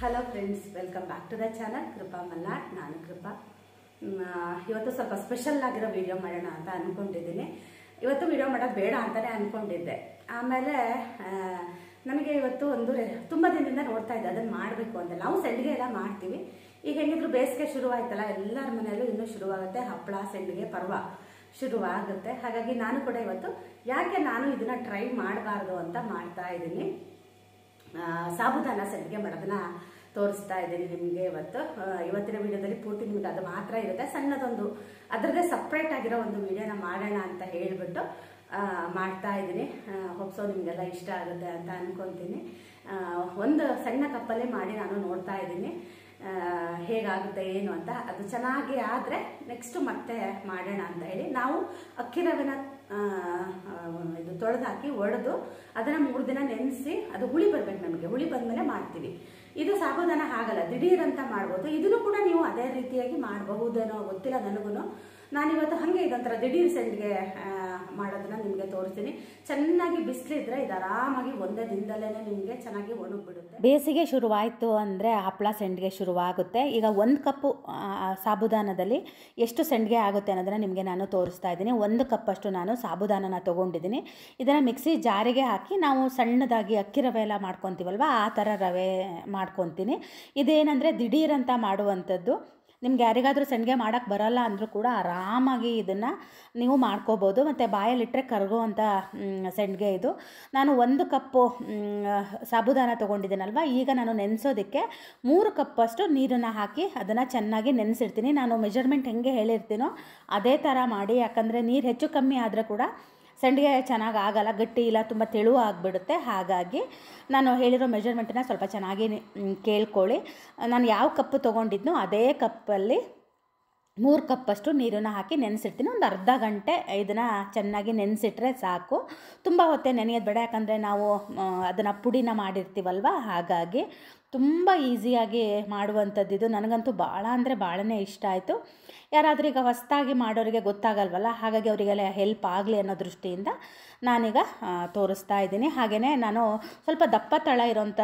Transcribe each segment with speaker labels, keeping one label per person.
Speaker 1: Hello friends, welcome back to the channel Krupa Malnad. ನಾನು ಕೃಪಾ. ಇವತ್ತು ಸ್ವಲ್ಪ ಸ್ಪೆಷಲ್ ಆಗಿರೋ ವಿಡಿಯೋ ಮಾಡೋಣ ಅಂತ ಅಂದ್ಕೊಂಡಿದ್ದೀನಿ. ಇವತ್ತು ವಿಡಿಯೋ ಮಾಡೋದು ಬೇಡ ಅಂತಲೇ ಅಂದ್ಕೊಂಡಿದ್ದೆ. ಆಮೇಲೆ ನನಗೆ ಇವತ್ತು ತುಂಬ ದಿನದಿಂದ ನೋಡ್ತಾ ಇದ್ದೆ ಅದನ್ನು ಮಾಡಬೇಕು ಅಂತ. ನಾವು ಸಂಡಿಗೆ ಎಲ್ಲ ಮಾಡ್ತೀವಿ. ಈಗ ಹೆಂಗಿದ್ರು ಬೇಸಿಗೆ ಶುರುವಾಯ್ತಲ್ಲ, ಎಲ್ಲರ ಮನೆಯಲ್ಲೂ ಇನ್ನೂ ಶುರುವಾಗುತ್ತೆ. ಹಪ್ಪಳ ಸಂಡಿಗೆ ಪರ್ವ ಶುರುವಾಗುತ್ತೆ. ಹಾಗಾಗಿ ನಾನು ಕೂಡ ಇವತ್ತು ಯಾಕೆ ನಾನು ಇದನ್ನು ಟ್ರೈ ಮಾಡಬಾರ್ದು ಅಂತ ಮಾಡ್ತಾ ಇದ್ದೀನಿ. ಸಾಬುದಾನ ಸಂಡಿಗೆ ಮಾಡೋದನ್ನ ತೋರಿಸ್ತಾ ಇದ್ದೀನಿ ನಿಮಗೆ ಇವತ್ತಿನ ವಿಡಿಯೋದಲ್ಲಿ. ಪೂರ್ತಿ ನಿಮ್ಗೆ ಅದು ಮಾತ್ರ ಇರುತ್ತೆ. ಸಣ್ಣದೊಂದು ಅದರದ್ದೇ ಸಪ್ರೇಟ್ ಆಗಿರೋ ಒಂದು ವಿಡಿಯೋನ ಮಾಡೋಣ ಅಂತ ಹೇಳಿಬಿಟ್ಟು ಮಾಡ್ತಾ ಇದ್ದೀನಿ. ಹೋಪ್ಸೋ ನಿಮಗೆಲ್ಲ ಇಷ್ಟ ಆಗುತ್ತೆ ಅಂತ ಅನ್ಕೊತೀನಿ. ಒಂದು ಸಣ್ಣ ಕಪ್ಪಲ್ಲೇ ಮಾಡಿ ನಾನು ನೋಡ್ತಾ ಇದ್ದೀನಿ ಹೇಗಾಗುತ್ತೆ ಏನು ಅಂತ. ಅದು ಚೆನ್ನಾಗಿ ಆದರೆ ನೆಕ್ಸ್ಟ್ ಮತ್ತೆ ಮಾಡೋಣ ಅಂತ ಹೇಳಿ ನಾವು ಅಕ್ಕಿ ರವೆನ ಇದು ತೊಳೆದು ಹಾಕಿ ಒಡೆದು ಅದನ್ನು 3 ದಿನ ನೆನೆಸಿ ಅದು ಹುಳಿ ಬರ್ಬೇಕು. ನಮಗೆ ಹುಳಿ ಬಂದಮೇಲೆ ಮಾಡ್ತೀವಿ. ಇದು ಸಾಬುದಾನ ಹಾಗಲ್ಲ, ದಿಢೀರಂತ ಮಾಡ್ಬೋದು. ಇದನ್ನು ಕೂಡ ನೀವು ಅದೇ ರೀತಿಯಾಗಿ ಮಾಡಬಹುದೇನೋ ಗೊತ್ತಿಲ್ಲ ನನಗೂ. ನಾನಿವತ್ತು ಹಾಗೆ ಇದೊಂಥರ ದಿಢೀರ್ ಸಂಡಿಗೆ ಮಾಡೋದನ್ನ ನಿಮಗೆ ತೋರಿಸ್ತೀನಿ. ಚೆನ್ನಾಗಿ ಬಿಸಿಲಿದ್ರೆ ಇದು ಆರಾಮಾಗಿ ಒಂದೇ ದಿನದಲ್ಲೇ ನಿಮಗೆ ಚೆನ್ನಾಗಿ ಒಣಗಿಬಿಡುತ್ತೆ. ಬೇಸಿಗೆ ಶುರುವಾಯಿತು ಅಂದರೆ ಹಪ್ಪಳ ಸಂಡಿಗೆ ಶುರುವಾಗುತ್ತೆ. ಈಗ 1 ಕಪ್ಪು ಸಾಬುದಾನದಲ್ಲಿ ಎಷ್ಟು ಸಂಡಿಗೆ ಆಗುತ್ತೆ ಅನ್ನೋದನ್ನು ನಿಮಗೆ ನಾನು ತೋರಿಸ್ತಾ ಇದ್ದೀನಿ. 1 ಕಪ್ಪಷ್ಟು ನಾನು ಸಾಬುದಾನನ ತೊಗೊಂಡಿದ್ದೀನಿ. ಇದನ್ನು ಮಿಕ್ಸಿ ಜಾರಿಗೆ ಹಾಕಿ ನಾವು ಸಣ್ಣದಾಗಿ ಅಕ್ಕಿ ರವೆ ಎಲ್ಲ ಮಾಡ್ಕೊತೀವಲ್ವ, ಆ ಥರ ರವೆ ಮಾಡ್ಕೊತೀನಿ. ಇದೇನೆಂದರೆ ದಿಢೀರಂತ ಮಾಡುವಂಥದ್ದು. ನಿಮ್ಗೆ ಯಾರಿಗಾದರೂ ಸಂಡಿಗೆ ಮಾಡೋಕ್ಕೆ ಬರಲ್ಲ ಅಂದರೂ ಕೂಡ ಆರಾಮಾಗಿ ಇದನ್ನು ನೀವು ಮಾಡ್ಕೋಬೋದು. ಮತ್ತು ಬಾಯಲ್ಲಿಟ್ಟರೆ ಕರಗುವಂಥ ಸಂಡಿಗೆ ಇದು. ನಾನು 1 ಕಪ್ಪು ಸಾಬುದಾನ ತೊಗೊಂಡಿದ್ದೀನಲ್ವ, ಈಗ ನಾನು ನೆನೆಸೋದಕ್ಕೆ 3 ಕಪ್ಪಷ್ಟು ನೀರನ್ನು ಹಾಕಿ ಅದನ್ನು ಚೆನ್ನಾಗಿ ನೆನೆಸಿರ್ತೀನಿ. ನಾನು ಮೆಜರ್ಮೆಂಟ್ ಹೆಂಗೆ ಹೇಳಿರ್ತೀನೋ ಅದೇ ಥರ ಮಾಡಿ. ಯಾಕಂದರೆ ನೀರು ಹೆಚ್ಚು ಕಮ್ಮಿ ಆದರೆ ಕೂಡ ಸಂಡಿಗೆ ಚೆನ್ನಾಗಿ ಆಗಲ್ಲ, ಗಟ್ಟಿ ಇಲ್ಲ, ತುಂಬ ತೆಳು ಆಗಿಬಿಡುತ್ತೆ. ಹಾಗಾಗಿ ನಾನು ಹೇಳಿರೋ ಮೆಜರ್ಮೆಂಟನ್ನ ಸ್ವಲ್ಪ ಚೆನ್ನಾಗಿ ಕೇಳ್ಕೊಳ್ಳಿ. ನಾನು ಯಾವ ಕಪ್ಪು ತೊಗೊಂಡಿದ್ನೋ ಅದೇ ಕಪ್ಪಲ್ಲಿ 3 ಕಪ್ಪಷ್ಟು ನೀರನ್ನು ಹಾಕಿ ನೆನೆಸಿರ್ತೀನಿ. ಒಂದು ಅರ್ಧ ಗಂಟೆ ಇದನ್ನು ಚೆನ್ನಾಗಿ ನೆನೆಸಿಟ್ರೆ ಸಾಕು. ತುಂಬ ಹೊತ್ತೇ ನೆನೆಯೋದು ಬೇಡ, ಯಾಕಂದರೆ ನಾವು ಅದನ್ನು ಪುಡಿನ ಮಾಡಿರ್ತೀವಲ್ವ. ಹಾಗಾಗಿ ತುಂಬ ಈಸಿಯಾಗಿ ಮಾಡುವಂಥದ್ದು ಇದು. ನನಗಂತೂ ಭಾಳ ಅಂದರೆ ಭಾಳನೇ ಇಷ್ಟ ಆಯಿತು. ಯಾರಾದರೂ ಈಗ ಹೊಸದಾಗಿ ಮಾಡೋರಿಗೆ ಗೊತ್ತಾಗಲ್ವಲ್ಲ, ಹಾಗಾಗಿ ಅವರಿಗೆಲ್ಲ ಹೆಲ್ಪ್ ಆಗಲಿ ಅನ್ನೋ ದೃಷ್ಟಿಯಿಂದ ನಾನೀಗ ತೋರಿಸ್ತಾ ಇದ್ದೀನಿ. ಹಾಗೆಯೇ ನಾನು ಸ್ವಲ್ಪ ದಪ್ಪ ತಳ ಇರೋಂಥ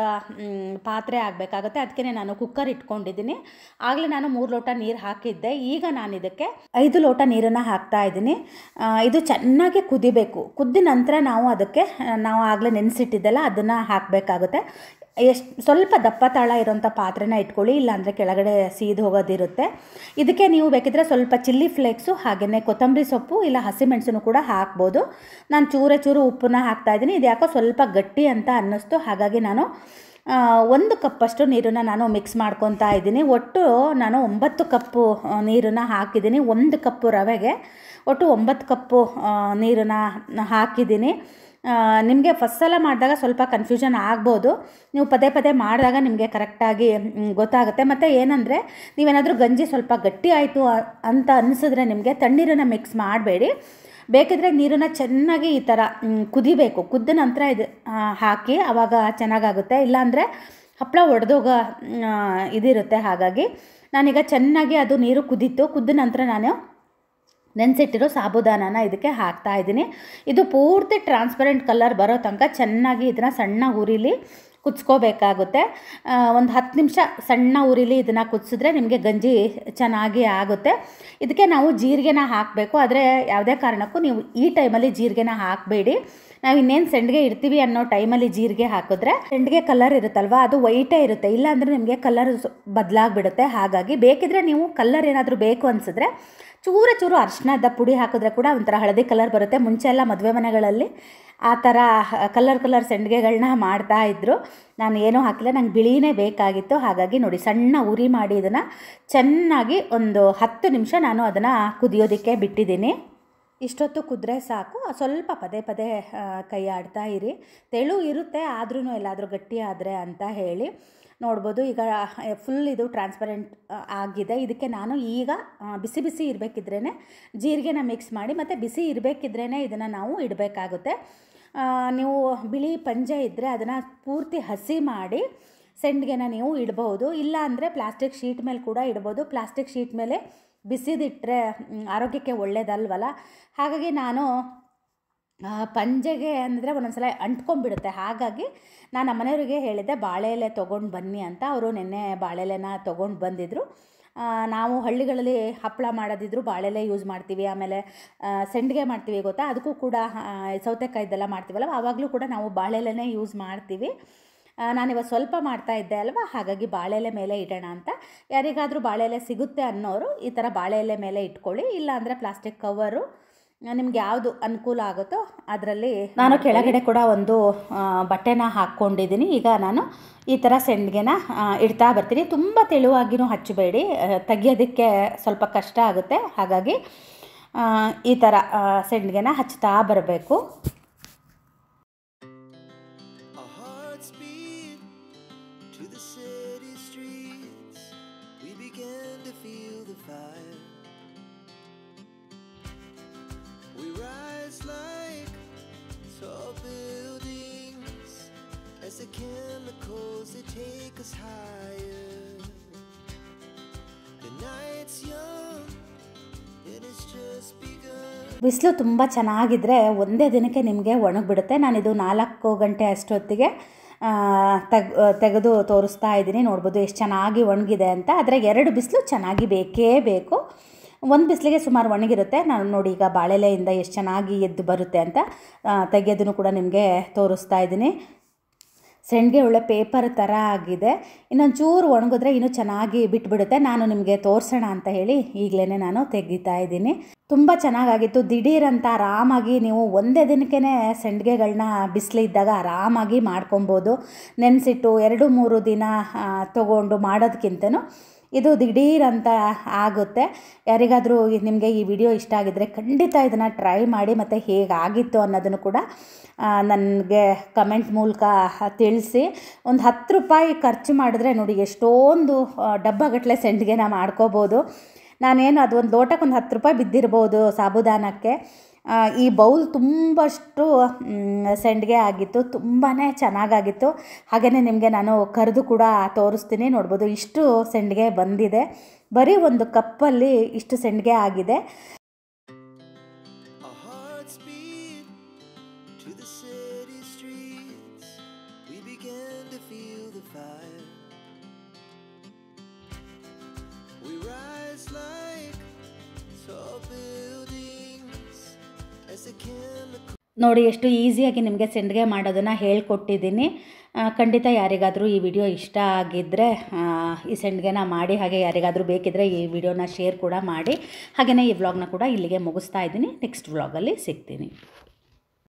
Speaker 1: ಪಾತ್ರೆ ಆಗಬೇಕಾಗುತ್ತೆ. ಅದಕ್ಕೆ ನಾನು ಕುಕ್ಕರ್ ಇಟ್ಕೊಂಡಿದ್ದೀನಿ. ಆಗಲೇ ನಾನು 3 ಲೋಟ ನೀರು ಹಾಕಿದ್ದೆ. ಈಗ ನಾನು ಇದಕ್ಕೆ 5 ಲೋಟ ನೀರನ್ನು ಹಾಕ್ತಾ ಇದ್ದೀನಿ. ಇದು ಚೆನ್ನಾಗಿ ಕುದಿಬೇಕು. ಕುದ್ದ ನಂತರ ನಾವು ಅದಕ್ಕೆ ನಾವು ಆಗಲೇ ನೆನೆಸಿಟ್ಟಿದ್ದೆಲ್ಲ ಅದನ್ನು ಹಾಕಬೇಕಾಗುತ್ತೆ. ಸ್ವಲ್ಪ ದಪ್ಪ ತಳ ಇರೋಂಥ ಪಾತ್ರೆನ ಇಟ್ಕೊಳ್ಳಿ, ಇಲ್ಲಾಂದರೆ ಕೆಳಗಡೆ ಸೀದು ಹೋಗೋದಿರುತ್ತೆ. ಇದಕ್ಕೆ ನೀವು ಬೇಕಿದ್ರೆ ಸ್ವಲ್ಪ ಚಿಲ್ಲಿ ಫ್ಲೇಕ್ಸು ಹಾಗೆಯೇ ಕೊತ್ತಂಬರಿ ಸೊಪ್ಪು ಇಲ್ಲ ಹಸಿಮೆಣಸನ್ನು ಕೂಡ ಹಾಕ್ಬೋದು. ನಾನು ಚೂರು ಉಪ್ಪನ್ನ ಹಾಕ್ತಾಯಿದ್ದೀನಿ. ಇದು ಯಾಕೋ ಸ್ವಲ್ಪ ಗಟ್ಟಿ ಅಂತ ಅನ್ನಿಸ್ತು, ಹಾಗಾಗಿ ನಾನು 1 ಕಪ್ಪಷ್ಟು ನೀರನ್ನು ನಾನು ಮಿಕ್ಸ್ ಮಾಡ್ಕೊತಾ ಇದ್ದೀನಿ. ಒಟ್ಟು ನಾನು 9 ಕಪ್ಪು ನೀರನ್ನು ಹಾಕಿದ್ದೀನಿ. 1 ಕಪ್ಪು ರವೆಗೆ ಒಟ್ಟು 9 ಕಪ್ಪು ನೀರನ್ನು ಹಾಕಿದ್ದೀನಿ. ನಿಮಗೆ ಫಸ್ಟ್ ಸಲ ಮಾಡಿದಾಗ ಸ್ವಲ್ಪ ಕನ್ಫ್ಯೂಷನ್ ಆಗ್ಬೋದು. ನೀವು ಪದೇ ಪದೇ ಮಾಡಿದಾಗ ನಿಮಗೆ ಕರೆಕ್ಟಾಗಿ ಗೊತ್ತಾಗುತ್ತೆ. ಮತ್ತು ಏನಂದರೆ ನೀವೇನಾದರೂ ಗಂಜಿ ಸ್ವಲ್ಪ ಗಟ್ಟಿ ಆಯಿತು ಅಂತ ಅನಿಸಿದ್ರೆ ನಿಮಗೆ ತಣ್ಣೀರನ್ನು ಮಿಕ್ಸ್ ಮಾಡಬೇಡಿ. ಬೇಕಿದ್ರೆ ನೀರನ್ನು ಚೆನ್ನಾಗಿ ಈ ಥರ ಕುದಿಬೇಕು. ಕುದ್ದ ನಂತರ ಇದು ಹಾಕಿ ಆವಾಗ ಚೆನ್ನಾಗಾಗುತ್ತೆ. ಇಲ್ಲಾಂದರೆ ಹಪ್ಪಳ ಒಡೆದೋಗ ಇದಿರುತ್ತೆ. ಹಾಗಾಗಿ ನಾನೀಗ ಚೆನ್ನಾಗಿ ಅದು ನೀರು ಕುದ್ದ ನಂತರ ನಾನು ನೆನೆಸಿಟ್ಟಿರೋ ಸಾಬುದಾನನ ಇದಕ್ಕೆ ಹಾಕ್ತಾ ಇದ್ದೀನಿ. ಇದು ಪೂರ್ತಿ ಟ್ರಾನ್ಸ್ಪರೆಂಟ್ ಕಲರ್ ಬರೋ ತನಕ ಚೆನ್ನಾಗಿ ಇದನ್ನು ಸಣ್ಣ ಉರಿಲಿ ಕುದಿಸ್ಕೋಬೇಕಾಗುತ್ತೆ. ಒಂದು 10 ನಿಮಿಷ ಸಣ್ಣ ಉರಿಲಿ ಇದನ್ನು ಕುದಿಸಿದ್ರೆ ನಿಮಗೆ ಗಂಜಿ ಚೆನ್ನಾಗಿ ಆಗುತ್ತೆ. ಇದಕ್ಕೆ ನಾವು ಜೀರಿಗೆನ ಹಾಕಬೇಕು. ಆದರೆ ಯಾವುದೇ ಕಾರಣಕ್ಕೂ ನೀವು ಈ ಟೈಮಲ್ಲಿ ಜೀರಿಗೆನ ಹಾಕಬೇಡಿ. ನಾವು ಇನ್ನೇನು ಸಂಡಿಗೆ ಇಡ್ತೀವಿ ಅನ್ನೋ ಟೈಮಲ್ಲಿ ಜೀರಿಗೆ ಹಾಕಿದ್ರೆ ಸಂಡಿಗೆ ಕಲರ್ ಇರುತ್ತಲ್ವ, ಅದು ವೈಟೇ ಇರುತ್ತೆ. ಇಲ್ಲಾಂದರೆ ನಿಮಗೆ ಕಲರ್ ಬದಲಾಗಿಬಿಡುತ್ತೆ. ಹಾಗಾಗಿ ಬೇಕಿದ್ರೆ ನೀವು ಕಲರ್ ಏನಾದರೂ ಬೇಕು ಅನಿಸಿದ್ರೆ ಚೂರು ಅರಿಶಿಣದ ಪುಡಿ ಹಾಕಿದ್ರೆ ಕೂಡ ಒಂಥರ ಹಳದಿ ಕಲರ್ ಬರುತ್ತೆ. ಮುಂಚೆ ಎಲ್ಲ ಮದುವೆ ಮನೆಗಳಲ್ಲಿ ಆ ಥರ ಕಲರ್ ಸಂಡಿಗೆಗಳನ್ನ ಮಾಡ್ತಾಯಿದ್ರು. ನಾನು ಏನೂ ಹಾಕಿಲ್ಲ, ನಂಗೆ ಬಿಳಿನೇ ಬೇಕಾಗಿತ್ತು. ಹಾಗಾಗಿ ನೋಡಿ ಸಣ್ಣ ಉರಿ ಮಾಡಿ ಇದನ್ನು ಚೆನ್ನಾಗಿ ಒಂದು 10 ನಿಮಿಷ ನಾನು ಅದನ್ನು ಕುದಿಯೋದಕ್ಕೆ ಬಿಟ್ಟಿದ್ದೀನಿ. ಇಷ್ಟೊತ್ತು ಕುದ್ರೆ ಸಾಕು. ಸ್ವಲ್ಪ ಪದೇ ಪದೇ ಕೈ ಆಡ್ತಾ ಇರಿ. ತೆಳು ಇರುತ್ತೆ, ಆದ್ರೂ ಎಲ್ಲಾದರೂ ಗಟ್ಟಿ ಆದರೆ ಅಂತ ಹೇಳಿ ನೋಡ್ಬೋದು. ಈಗ ಫುಲ್ ಇದು ಟ್ರಾನ್ಸ್ಪರೆಂಟ್ ಆಗಿದೆ. ಇದಕ್ಕೆ ನಾನು ಈಗ ಬಿಸಿ ಇರಬೇಕಿದ್ರೇ ಜೀರಿಗೆನ ಮಿಕ್ಸ್ ಮಾಡಿ, ಮತ್ತು ಬಿಸಿ ಇರಬೇಕಿದ್ರೇ ಇದನ್ನು ನಾವು ಇಡಬೇಕಾಗುತ್ತೆ. ನೀವು ಬಿಳಿ ಪಂಜೆ ಇದ್ದರೆ ಅದನ್ನು ಪೂರ್ತಿ ಹಸಿ ಮಾಡಿ ಸಂಡಿಗೆನ ನೀವು ಇಡ್ಬೋದು. ಇಲ್ಲ ಅಂದರೆ ಪ್ಲಾಸ್ಟಿಕ್ ಶೀಟ್ ಮೇಲೆ ಕೂಡ ಇಡ್ಬೋದು. ಪ್ಲಾಸ್ಟಿಕ್ ಶೀಟ್ ಮೇಲೆ ಬಿಸಿದಿಟ್ಟರೆ ಆರೋಗ್ಯಕ್ಕೆ ಒಳ್ಳೆಯದಲ್ವಲ್ಲ. ಹಾಗಾಗಿ ನಾನು ಪಂಜೆಗೆ ಅಂದರೆ ಒಂದೊಂದ್ಸಲ ಅಂಟ್ಕೊಂಡ್ಬಿಡುತ್ತೆ. ಹಾಗಾಗಿ ನಾನು ನಮ್ಮ ಮನೆಯವರಿಗೆ ಹೇಳಿದ್ದೆ ಬಾಳೆ ಎಲೆ ತೊಗೊಂಡು ಬನ್ನಿ ಅಂತ. ಅವರು ನಿನ್ನೆ ಬಾಳೆ ಎಲೆನ ತೊಗೊಂಡು ಬಂದಿದ್ದರು. ನಾವು ಹಳ್ಳಿಗಳಲ್ಲಿ ಹಪ್ಪಳ ಮಾಡೋದಿದ್ರು ಬಾಳೆಲೆ ಯೂಸ್ ಮಾಡ್ತೀವಿ. ಆಮೇಲೆ ಸಂಡಿಗೆ ಮಾಡ್ತೀವಿ ಗೊತ್ತಾ, ಅದಕ್ಕೂ ಕೂಡ ಸೌತೆಕಾಯ್ದೆಲ್ಲ ಮಾಡ್ತೀವಲ್ಲ, ಆವಾಗಲೂ ಕೂಡ ನಾವು ಬಾಳೆಲೆನೇ ಯೂಸ್ ಮಾಡ್ತೀವಿ. ನಾನಿವತ್ತು ಸ್ವಲ್ಪ ಮಾಡ್ತಾಯಿದ್ದೆ ಅಲ್ವಾ, ಹಾಗಾಗಿ ಬಾಳೆಲೆ ಮೇಲೆ ಇಡೋಣ ಅಂತ. ಯಾರಿಗಾದರೂ ಬಾಳೆಲೆ ಸಿಗುತ್ತೆ ಅನ್ನೋರು ಈ ಥರ ಬಾಳೆಲೆ ಮೇಲೆ ಇಟ್ಕೊಳ್ಳಿ. ಇಲ್ಲಾಂದರೆ ಪ್ಲಾಸ್ಟಿಕ್ ಕವರು ನಿಮ್ಗೆ ಯಾವುದು ಅನುಕೂಲ ಆಗುತ್ತೋ ಅದರಲ್ಲಿ. ನಾನು ಕೆಳಗಡೆ ಕೂಡ ಒಂದು ಬಟ್ಟೆನ ಹಾಕ್ಕೊಂಡಿದ್ದೀನಿ. ಈಗ ನಾನು ಈ ಥರ ಸೆಂಡ್ಗೆನ ಇಡ್ತಾ ಬರ್ತೀನಿ. ತುಂಬ ತೆಳುವಾಗಿನೂ ಹಚ್ಚಬೇಡಿ, ತೆಗಿಯೋದಕ್ಕೆ ಸ್ವಲ್ಪ ಕಷ್ಟ ಆಗುತ್ತೆ. ಹಾಗಾಗಿ ಈ ಥರ ಸೆಂಡ್ಗೆನ ಹಚ್ತಾ ಬರಬೇಕು.
Speaker 2: As the chemicals they take us higher. The night's young and it's just begun.
Speaker 1: ಬಿಸಿಲು ತುಂಬ ಚೆನ್ನಾಗಿದ್ದರೆ ಒಂದೇ ದಿನಕ್ಕೆ ನಿಮಗೆ ಒಣಗಿಬಿಡುತ್ತೆ. ನಾನಿದು 4 ಗಂಟೆ ಅಷ್ಟೊತ್ತಿಗೆ ತೆಗೆದು ತೋರಿಸ್ತಾ ಇದ್ದೀನಿ. ನೋಡ್ಬೋದು ಎಷ್ಟು ಚೆನ್ನಾಗಿ ಒಣಗಿದೆ ಅಂತ. ಆದರೆ 2 ಬಿಸಿಲು ಚೆನ್ನಾಗಿ ಬೇಕೇ ಬೇಕು. ಒಂದು ಬಿಸಿಲಿಗೆ ಸುಮಾರು ಒಣಗಿರುತ್ತೆ. ನಾನು ನೋಡಿ ಈಗ ಬಾಳೆಲೆಯಿಂದ ಎಷ್ಟು ಚೆನ್ನಾಗಿ ಎದ್ದು ಬರುತ್ತೆ ಅಂತ ತೆಗೆಯೋದನ್ನು ಕೂಡ ನಿಮಗೆ ತೋರಿಸ್ತಾ ಇದ್ದೀನಿ. ಸೆಂಡ್ಗೆ ಒಳ್ಳೆ ಪೇಪರ್ ಥರ ಆಗಿದೆ. ಇನ್ನೊಂದು ಚೂರು ಒಣಗಿದ್ರೆ ಇನ್ನೂ ಚೆನ್ನಾಗಿ ಬಿಟ್ಬಿಡುತ್ತೆ. ನಾನು ನಿಮಗೆ ತೋರಿಸೋಣ ಅಂತ ಹೇಳಿ ಈಗಲೇ ನಾನು ತೆಗಿತಾ ಇದ್ದೀನಿ. ತುಂಬ ಚೆನ್ನಾಗಾಗಿತ್ತು. ದಿಢೀರಂತ ಆರಾಮಾಗಿ ನೀವು ಒಂದೇ ದಿನಕ್ಕೇ ಸೆಂಡ್ಗೆಗಳನ್ನ ಬಿಸಿಲಿದ್ದಾಗ ಆರಾಮಾಗಿ ಮಾಡ್ಕೊಬೋದು. ನೆನೆಸಿಟ್ಟು 2-3 ದಿನ ತೊಗೊಂಡು ಮಾಡೋದಕ್ಕಿಂತನೂ ಇದು ದಿಢೀರಂತ ಆಗುತ್ತೆ. ಯಾರಿಗಾದರೂ ನಿಮಗೆ ಈ ವಿಡಿಯೋ ಇಷ್ಟ ಆಗಿದ್ದರೆ ಖಂಡಿತ ಇದನ್ನು ಟ್ರೈ ಮಾಡಿ, ಮತ್ತು ಹೇಗಾಗಿತ್ತು ಅನ್ನೋದನ್ನು ಕೂಡ ನನಗೆ ಕಮೆಂಟ್ ಮೂಲಕ ತಿಳಿಸಿ. ಒಂದು 10 ರೂಪಾಯಿ ಖರ್ಚು ಮಾಡಿದ್ರೆ ನೋಡಿ ಎಷ್ಟೊಂದು ಡಬ್ಬಗಟ್ಟಲೆ ಸೆಂಡ್ಗೆನ ಮಾಡ್ಕೋಬೋದು. ನಾನೇನು ಅದು ಒಂದು ಲೋಟಕ್ಕೆ ಒಂದು 10 ರೂಪಾಯಿ ಬಿದ್ದಿರ್ಬೋದು ಸಾಬುದಾನಕ್ಕೆ. ಈ ಬೌಲ್ ತುಂಬಷ್ಟು ಸೆಂಡ್ಗೆ ಆಗಿತ್ತು, ತುಂಬಾ ಚೆನ್ನಾಗಾಗಿತ್ತು. ಹಾಗೆಯೇ ನಿಮಗೆ ನಾನು ಕರೆದು ಕೂಡ ತೋರಿಸ್ತೀನಿ. ನೋಡ್ಬೋದು ಇಷ್ಟು ಸೆಂಡ್ಗೆ ಬಂದಿದೆ. ಬರೀ ಒಂದು ಕಪ್ಪಲ್ಲಿ ಇಷ್ಟು ಸೆಂಡ್ಗೆ ಆಗಿದೆ. ನೋಡಿ ಎಷ್ಟು ಈಸಿಯಾಗಿ ನಿಮಗೆ ಸೆಂಡ್ಗೆ ಮಾಡೋದನ್ನು ಹೇಳ್ಕೊಟ್ಟಿದ್ದೀನಿ. ಖಂಡಿತ ಯಾರಿಗಾದರೂ ಈ ವಿಡಿಯೋ ಇಷ್ಟ ಆಗಿದ್ದರೆ ಈ ಸೆಂಡ್ಗೆನ ಮಾಡಿ. ಹಾಗೆ ಯಾರಿಗಾದರೂ ಬೇಕಿದ್ದರೆ ಈ ವಿಡಿಯೋನ ಶೇರ್ ಕೂಡ ಮಾಡಿ. ಹಾಗೆಯೇ ಈ ವ್ಲಾಗ್ನ ಕೂಡ ಇಲ್ಲಿಗೆ ಮುಗಿಸ್ತಾ ಇದ್ದೀನಿ. ನೆಕ್ಸ್ಟ್ ವ್ಲಾಗಲ್ಲಿ ಸಿಗ್ತೀನಿ.